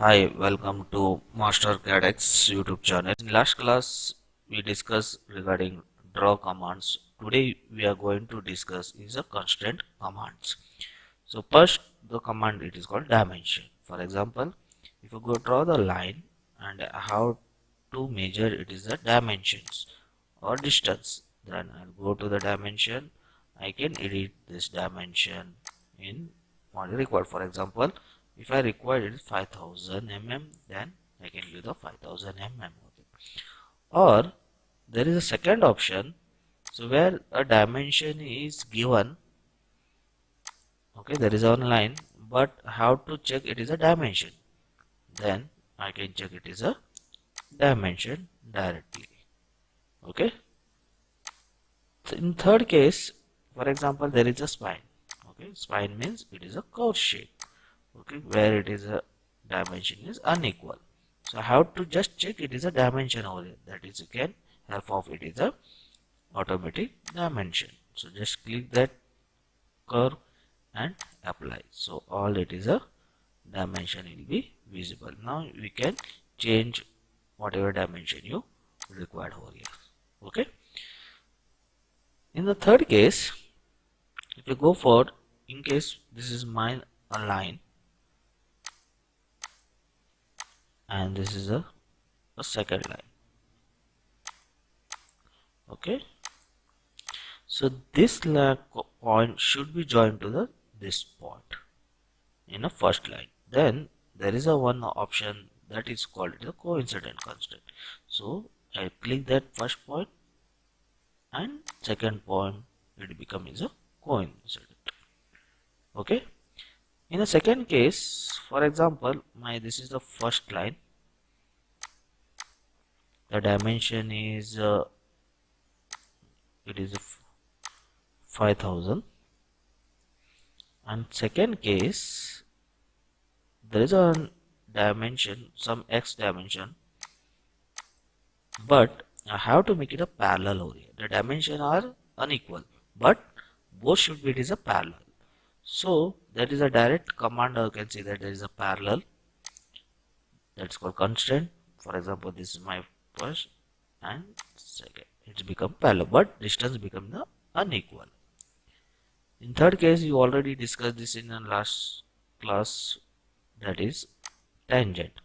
Hi, welcome to MasterCadx YouTube channel. In last class, we discussed regarding draw commands. Today, we are going to discuss is a constraint commands. So first, the command it is called dimension. For example, if you go draw the line and how to measure it is the dimensions or distance, then I'll go to the dimension. I can edit this dimension in what required. For example, if I require it is 5000 mm, then I can give the 5000 mm. Okay. Or there is a second option, so where a dimension is given. Okay, there is one line, but how to check it is a dimension? Then I can check it is a dimension directly. Okay. So in third case, for example, there is a spine. Okay, spine means it is a curve shape. Okay, where it is a dimension is unequal. So how to just check it is a dimension over here. That is, you can help of it is a automatic dimension. So just click that curve and apply. So all it is a dimension will be visible. Now we can change whatever dimension you required over here. Okay. In the third case, if you go for, in case this is my line and this is a second line. Okay. So this point should be joined to this point in a first line. Then there is a one option that is called the coincident constant. So I click that first point and second point it becomes a coincident. Okay. In the second case, for example, this is the first line. The dimension is it is 5000, and second case there is a dimension, some x dimension, but I have to make it a parallel over here. The dimensions are unequal, but both should be it is a parallel. So that is a direct command. You can see that there is a parallel. That's called constraint. For example, this is my first and second. It's become parallel, but distance become the unequal. In third case, you already discussed this in the last class. That is tangent.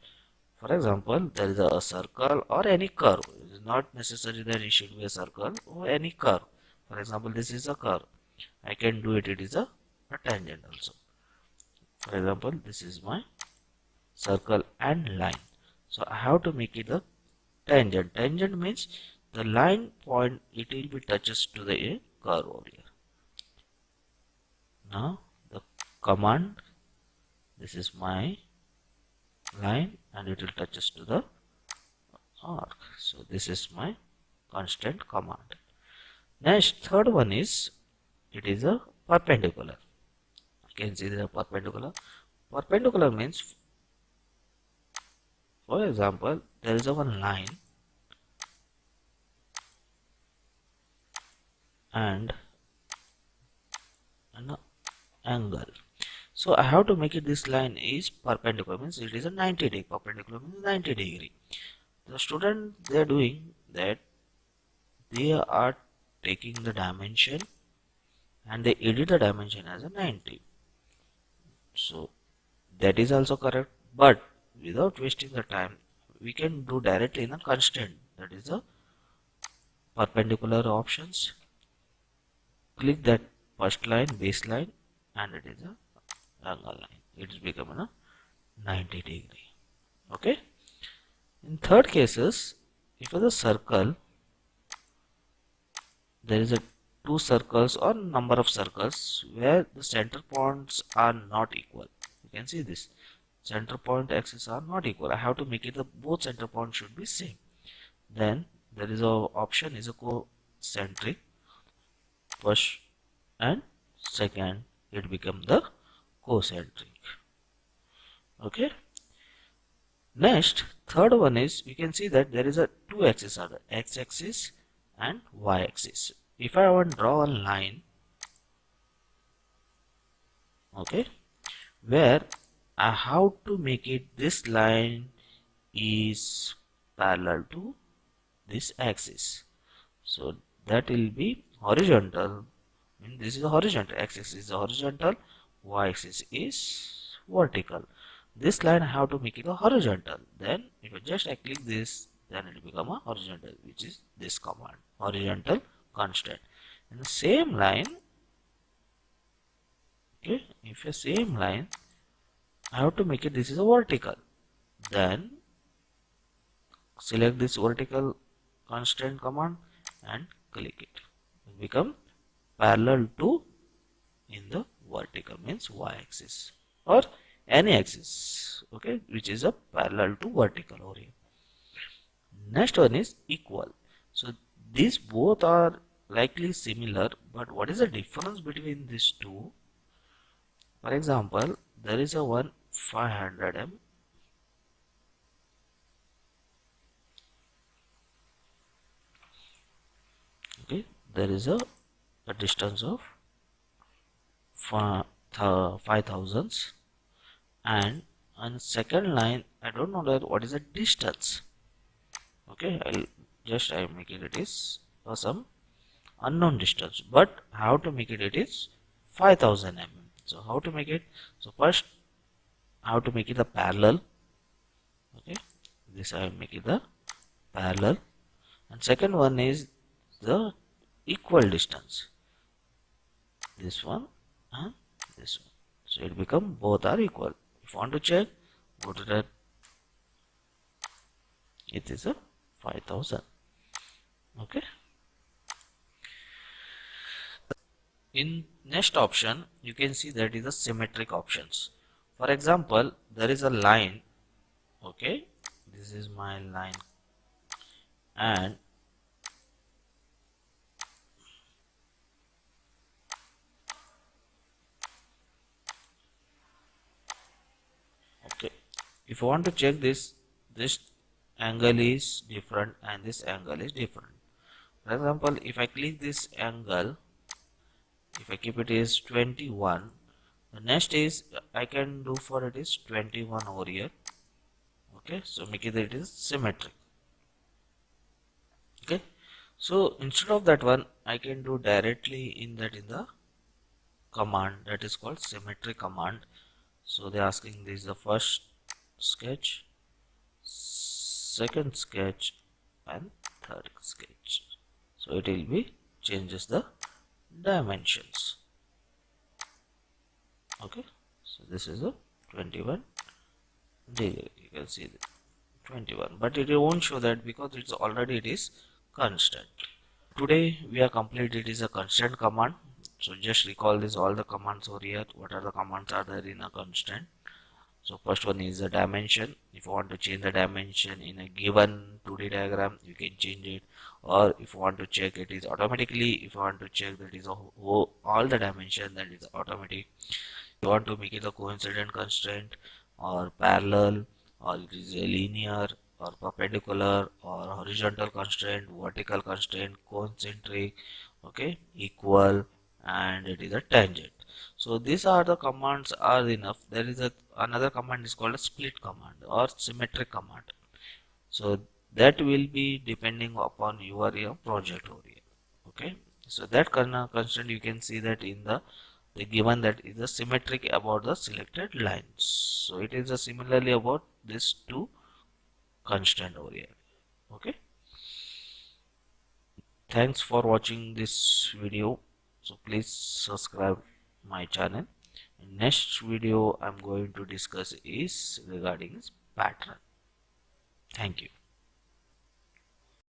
For example, there is a circle or any curve. It is not necessary that it should be a circle or any curve. For example, this is a curve. I can do it. It is a tangent also. For example, this is my circle and line. So I have to make it a tangent. Tangent means the line point, it will be touches to the curve over here. Now the command, this is my line and it will touches to the arc. So this is my constraint command. Next, third one is, it is a perpendicular. You can see the perpendicular. Perpendicular means, for example, there is a one line and an angle. So I have to make it, this line is perpendicular, means it is a 90 degree. Perpendicular means 90 degree. The student, they are doing that, they are taking the dimension and they edit the dimension as a 90. So that is also correct, but without wasting the time, we can do directly in a constraint. That is a perpendicular options. Click that first line, baseline, and it is a angle line. It is becoming a 90 degree. Okay. In third cases, if it is a circle, there is a two circles or number of circles where the center points are not equal. You can see this. Center point axes are not equal. I have to make it the both center points should be same. Then there is a option is a concentric. First and second, it becomes the concentric. Okay. Next, third one is, you can see that there is a two axes are the x-axis and y-axis. If I want to draw a line, okay, where how to make it this line is parallel to this axis. So that will be horizontal. This is a horizontal, axis is a horizontal, y axis is vertical. This line I have to make it a horizontal. Then if I just click this, then it will become a horizontal, which is this command, horizontal constant. And the same line, okay, if a same line, I have to make it this is a vertical. Then select this vertical constraint command and click it. It become parallel to in the vertical, means y axis or any axis, okay, which is a parallel to vertical over here. Next one is equal. So these both are likely similar, but what is the difference between these two? For example, there is a one 500 m, okay, there is a distance of 5000, and on second line I don't know that what is the distance. Okay, I make it is some unknown distance, but how to make it is 5000 mm. So how to make it? So first how to make it the parallel. Okay, this I make it the parallel, and second one is the equal distance, this one and this one. So it become both are equal. If you want to check, go to that, it is a 5000. Okay, in next option you can see that is a symmetric options. For example, there is a line, okay, this is my line, and okay, if you want to check this angle is different and this angle is different. For example, if I click this angle, if I keep it is 21, the next is I can do for it is 21 over here. Okay, so make it is symmetric. Okay, so instead of that one I can do directly in the command that is called symmetric command. So they're asking this is the first sketch, second sketch and third sketch. So it will be changes the dimensions. Okay, so this is a 21 degree, you can see the 21, but it won't show that because it's already it is constant. Today we are complete it is a constant command. So just recall this all the commands over here. What are the commands are there in a constant? So first one is the dimension. If you want to change the dimension in a given 2D diagram, you can change it. Or if you want to check it is automatically, if you want to check that is all the dimension, that is automatic. If you want to make it a coincident constraint or parallel, or it is a linear or perpendicular or horizontal constraint, vertical constraint, concentric, okay, equal, and it is a tangent. So these are the commands are enough. There is another command is called a split command or symmetric command. So that will be depending upon your project over here. Okay, so that constraint you can see that in the given that is a symmetric about the selected lines. So it is a similarly about this two constraint over here. Okay, thanks for watching this video. So please subscribe my channel. In next video I'm going to discuss is regarding pattern. Thank you.